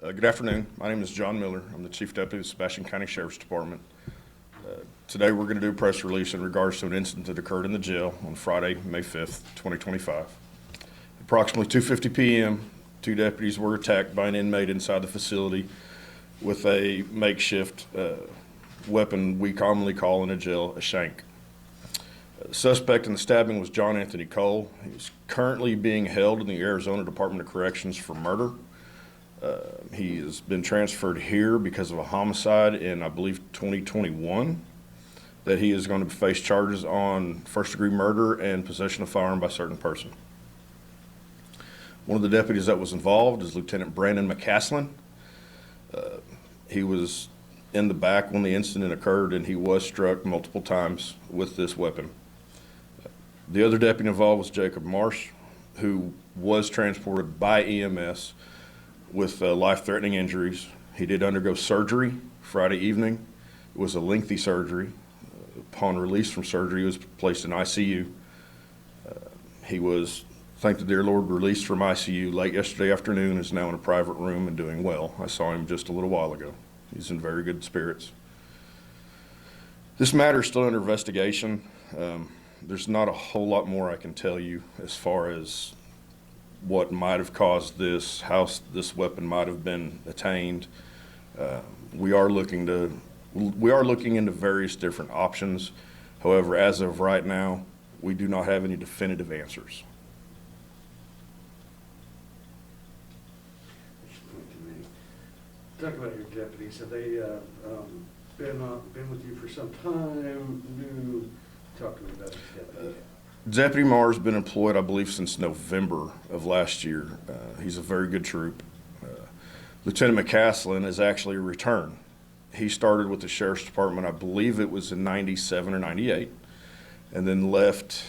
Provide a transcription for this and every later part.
Good afternoon. My name is John Miller. I'm the Chief Deputy of the Sebastian County Sheriff's Department. Today we're going to do a press release in regards to an incident that occurred in the jail on Friday, May 5th, 2025. Approximately 2:50 p.m., two deputies were attacked by an inmate inside the facility with a makeshift weapon we commonly call in a jail a shank. The suspect in the stabbing was John Anthony Cole. He is currently being held in the Arizona Department of Corrections for murder. He has been transferred here because of a homicide in, I believe, 2021, that he is going to face charges on first-degree murder and possession of firearm by a certain person. One of the deputies that was involved is Lieutenant Brandon McCaslin. He was in the back when the incident occurred, and he was struck multiple times with this weapon. The other deputy involved was Jacob Marsh, who was transported by EMS with life-threatening injuries. He did undergo surgery Friday evening. It was a lengthy surgery. Upon release from surgery, he was placed in ICU. He was, thank the dear Lord, released from ICU late yesterday afternoon, is now in a private room and doing well. I saw him just a little while ago. He's in very good spirits. This matter is still under investigation. There's not a whole lot more I can tell you as far as what might have caused this, how this weapon might have been attained. We are looking into various different options. However, as of right now, we do not have any definitive answers. Talk about your deputies. Have they been with you for some time? Talk to me about this deputy. Deputy Marr has been employed, I believe, since November of last year. He's a very good troop. Lieutenant McCaslin is actually a return. He started with the Sheriff's Department, I believe it was in 97 or 98, and then left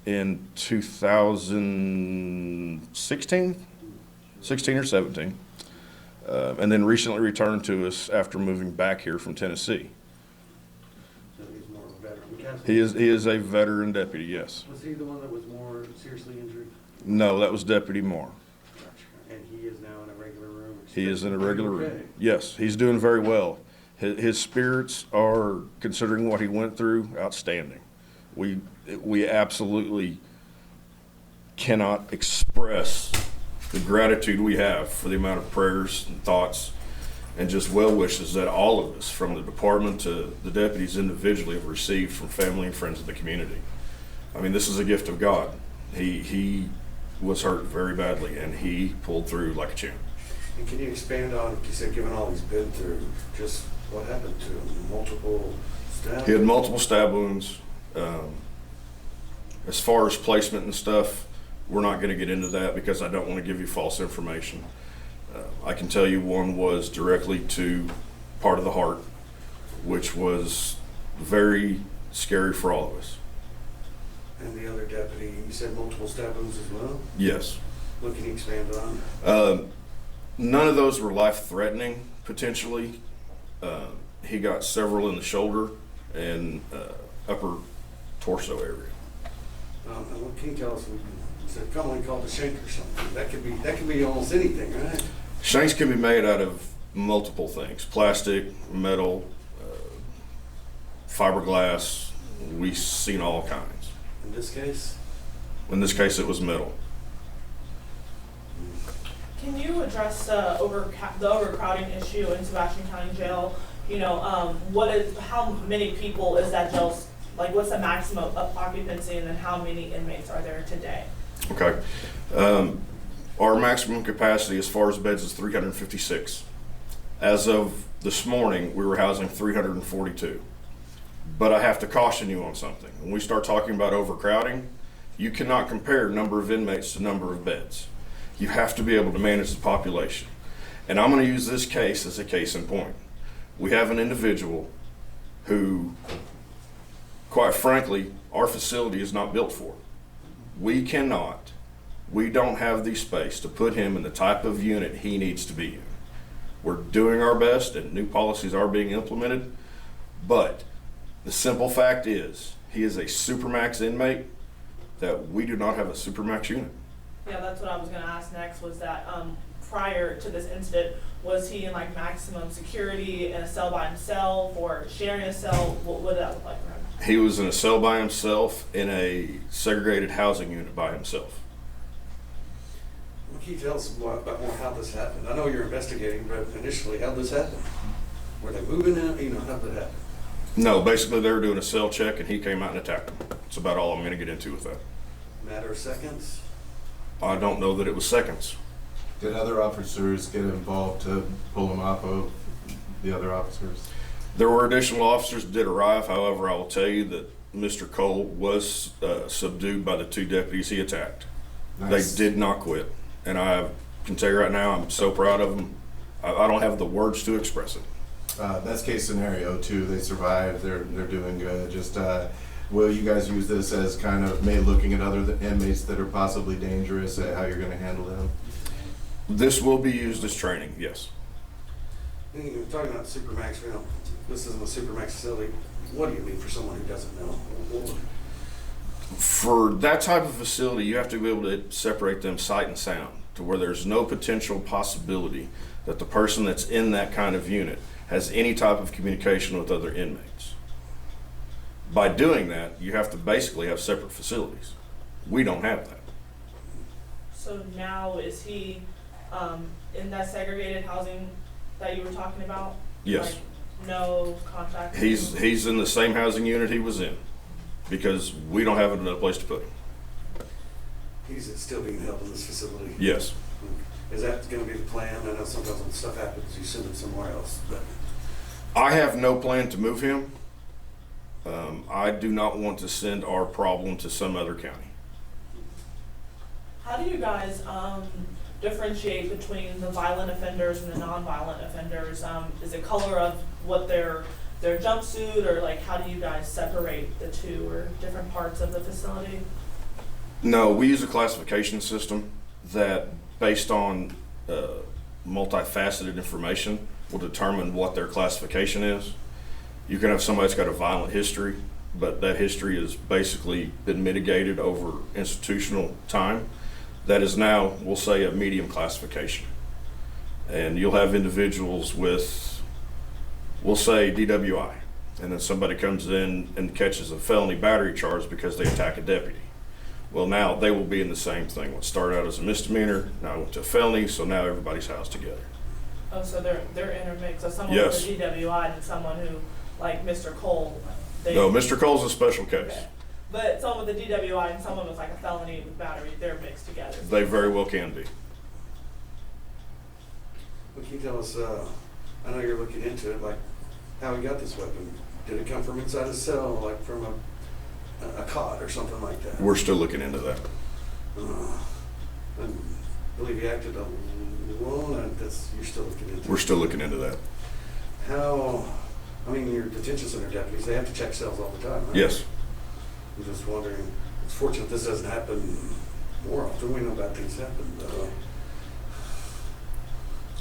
in 2016, 16 or 17, and then recently returned to us after moving back here from Tennessee. He is a veteran deputy, yes. Was he the one that was more seriously injured? No, that was Deputy Marr. And he is now in a regular room? He is in a regular room. Okay. Yes, he's doing very well. His spirits are, considering what he went through, outstanding. We absolutely cannot express the gratitude we have for the amount of prayers and thoughts and just well wishes that all of us, from the department to the deputies individually, have received from family and friends of the community. I mean, this is a gift of God. He was hurt very badly, and he pulled through like a champ. And can you expand on, you said, given all he's been through, just what happened to him? Multiple stab? He had multiple stab wounds. As far as placement and stuff, we're not going to get into that because I don't want to give you false information. I can tell you one was directly to part of the heart, which was very scary for all of us. And the other deputy, you said multiple stab wounds as well? Yes. What can you expand on? None of those were life-threatening, potentially. He got several in the shoulder and upper torso area. And what can you tell us? It's commonly called a shank or something. That could be almost anything, right? Shanks can be made out of multiple things: plastic, metal, fiberglass. We've seen all kinds. In this case? In this case, it was metal. Can you address the overcrowding issue in Sebastian County Jail? You know, how many people is that jail? Like, what's the maximum of occupancy, and then how many inmates are there today? Okay. Our maximum capacity as far as beds is 356. As of this morning, we were housing 342. But I have to caution you on something. When we start talking about overcrowding, you cannot compare number of inmates to number of beds. You have to be able to manage the population. And I'm going to use this case as a case in point. We have an individual who, quite frankly, our facility is not built for. We don't have the space to put him in the type of unit he needs to be in. We're doing our best, and new policies are being implemented, but the simple fact is he is a supermax inmate that we do not have a supermax unit. Yeah, that's what I was going to ask next, was that prior to this incident, was he in like maximum security in a cell by himself or sharing a cell? What did that look like for him? He was in a cell by himself in a segregated housing unit by himself. Well, can you tell us more about how this happened? I know you're investigating, but initially, how did this happen? Were they moving out? How did it happen? No, basically they were doing a cell check and he came out and attacked him. That's about all I'm going to get into with that. Matter of seconds? I don't know that it was seconds. Did other officers get involved to pull him off of the other officers? There were additional officers that did arrive. However, I will tell you that Mr. Cole was subdued by the 2 deputies he attacked. Nice. They did not quit. And I can tell you right now, I'm so proud of them. I don't have the words to express it. Best case scenario too, they survived, they're doing good. Just will you guys use this as kind of maybe looking at other inmates that are possibly dangerous, how you're going to handle them? This will be used as training, yes. You're talking about Supermax, this isn't a Supermax facility. What do you mean for someone who doesn't know? For that type of facility, you have to be able to separate them sight and sound to where there's no potential possibility that the person that's in that kind of unit has any type of communication with other inmates. By doing that, you have to basically have separate facilities. We don't have that. So now is he in that segregated housing that you were talking about? Yes. Like, no contact? He's in the same housing unit he was in because we don't have another place to put him. He's still being held in this facility? Yes. Is that going to be the plan? I know sometimes when stuff happens, you send him somewhere else. But I have no plan to move him. I do not want to send our problem to some other county. How do you guys differentiate between the violent offenders and the non-violent offenders? Is it color of what their jumpsuit, or like how do you guys separate the two, or different parts of the facility? No, we use a classification system that, based on multifaceted information, will determine what their classification is. You can have somebody that's got a violent history, but that history has basically been mitigated over institutional time. That is now, we'll say, a medium classification. And you'll have individuals with, we'll say, DWI, and then somebody comes in and catches a felony battery charge because they attack a deputy. Well, now they will be in the same thing. What started out as a misdemeanor, now went to a felony, so now everybody's housed together. Oh, so they're intermixed. So someone Yes. with a DWI and someone who, like Mr. Cole. No, Mr. Cole's a special case. Okay. But someone with a DWI and someone with like a felony with battery, they're mixed together. They very well can be. can you tell us, I know you're looking into it, like how he got this weapon? Did it come from inside his cell, like from a cot or something like that? We're still looking into that. I believe he acted alone, and you're still looking into it. We're still looking into that. How, I mean, your detention center deputies, they have to check cells all the time, right? Yes. I'm just wondering, it's fortunate this doesn't happen more often. We know bad things happen.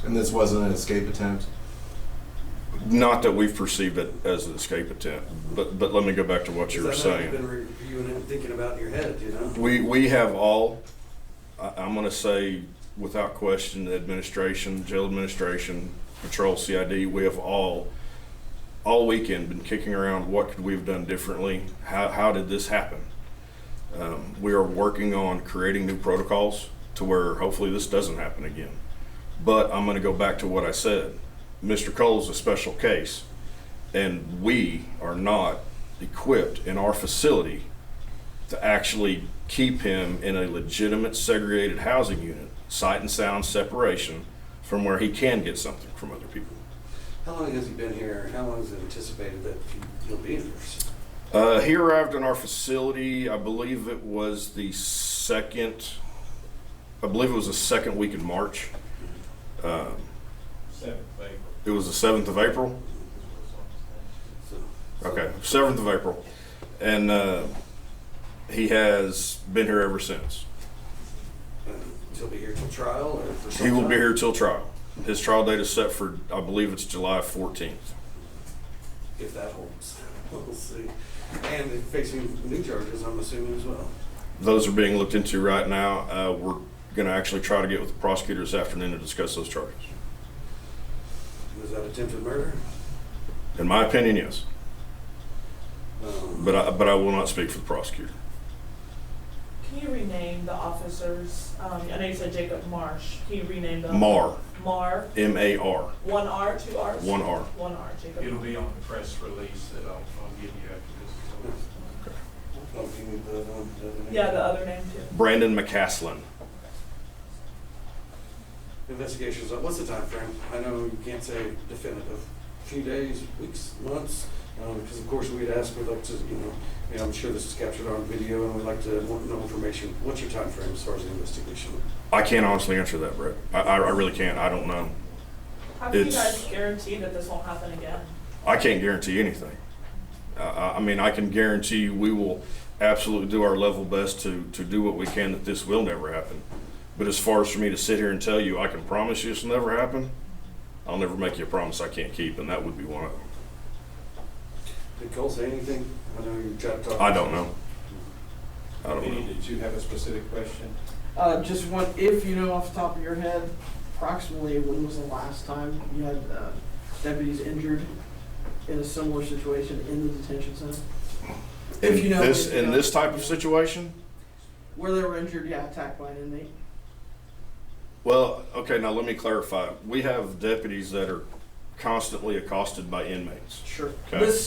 And this wasn't an escape attempt? Not that we've perceived it as an escape attempt, but let me go back to what you were Is that what saying. you've been reviewing and thinking about in your head, you know? We have all, I'm going to say without question, the administration, jail administration, patrol, CID, we have all weekend been kicking around what could we have done differently, how did this happen? We are working on creating new protocols to where hopefully this doesn't happen again. But I'm going to go back to what I said. Mr. Cole's a special case, and we are not equipped in our facility to actually keep him in a legitimate segregated housing unit, sight and sound separation from where he can get something from other people. How long has he been here? How long is it anticipated that he'll be in there? He arrived in our facility, I believe it was the second week in March. 7th of April. It was the 7th of April? So, Okay, 7th of April. And he has been here ever since. He'll be here till trial or for some He will be time? here till trial. His trial date is set for, I believe it's July 14th. If that holds. We'll see. And facing new charges, I'm assuming as well. Those are being looked into right now. We're gonna actually try to get with the prosecutor this afternoon to discuss those charges. Was that attempted murder? In my opinion, yes. But I will not speak for the prosecutor. Can you rename the officers? I know you said Jacob Marsh. Can you rename them? Mar, Mar. M-A-R, One R, two R's? one R. One R, Jacob. It'll be on the press release that I'll give you after this. Oh, you need the other name? Yeah, the other name too. Brandon McCaslin. Investigations, what's the time frame? I know you can't say definitive, few days, weeks, months, because of course we'd ask, we'd like to, I'm sure this is captured on video and we'd like to want know information. What's your time frame as far as the investigation? I can't honestly answer that, Brett. I really can't. I don't know. How can you It's- guys guarantee that this won't happen again? I can't guarantee anything. I mean, I can guarantee you we will absolutely do our level best to do what we can that this will never happen. But as far as for me to sit here and tell you, I can promise you this will never happen, I'll never make you a promise I can't keep, and that would be one of them. Did Cole say anything? I know you tried to talk. I don't know. I don't Vinny, know. did you have a specific question? Just one, if you know off the top of your head, approximately when was the last time you had deputies injured in a similar situation in the detention center? If you know. In this type of situation, Where they were injured, yeah, attacked by an inmate. well, okay, now let me clarify. We have deputies that are constantly accosted by inmates. Sure. Okay. This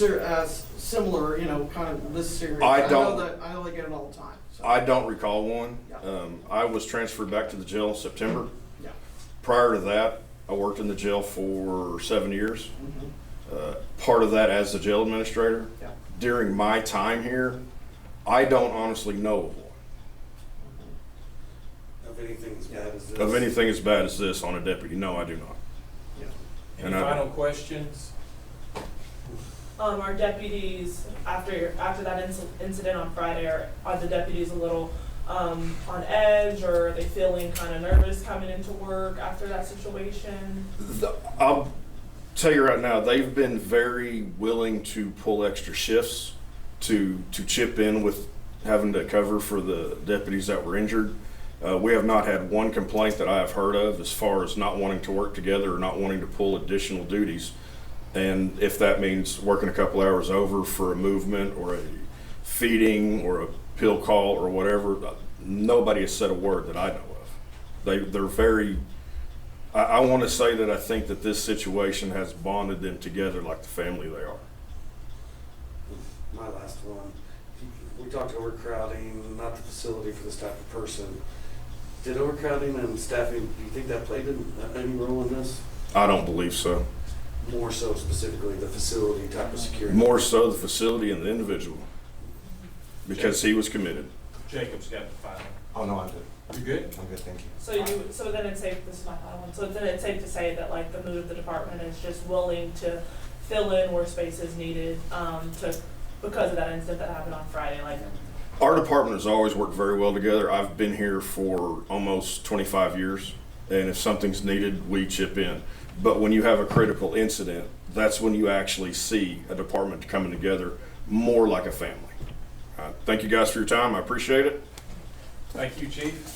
similar, kind of this series. I know don't- that I know they get it all the time. So. I don't recall one. Yeah. I was transferred back to the jail in September. Yeah. Prior to that, I worked in the jail for 7 years. Mm-hmm. Part of that as the jail administrator. Yeah. During my time here, I don't honestly know of one. Of anything as bad as this? Of anything as bad as this on a deputy. No, I do not. Yeah. Any And I- final questions? Our deputies, after that incident on Friday, are the deputies a little on edge, or are they feeling kind of nervous coming into work after that situation? I'll tell you right now, they've been very willing to pull extra shifts to chip in with having to cover for the deputies that were injured. We have not had one complaint that I have heard of as far as not wanting to work together or not wanting to pull additional duties. And if that means working a couple hours over for a movement or a feeding or a pill call or whatever, nobody has said a word that I know of. They're very, I want to say that I think that this situation has bonded them together like the family they are. My last one. We talked overcrowding, not the facility for this type of person. Did overcrowding and staffing, do you think that played any role in this? I don't believe so. More so specifically the facility type of security? More so the facility and the individual, because he was committed. Jacob's got the final. Oh, no, I'm good. You good? I'm good, thank you. So then it's safe, this is my final one, so then it's safe to say that like the mood of the department is just willing to fill in where space is needed, because of that incident that happened on Friday, like. Our department has always worked very well together. I've been here for almost 25 years, and if something's needed, we chip in. But when you have a critical incident, that's when you actually see a department coming together more like a family. Thank you guys for your time. I appreciate it. Thank you, Chief.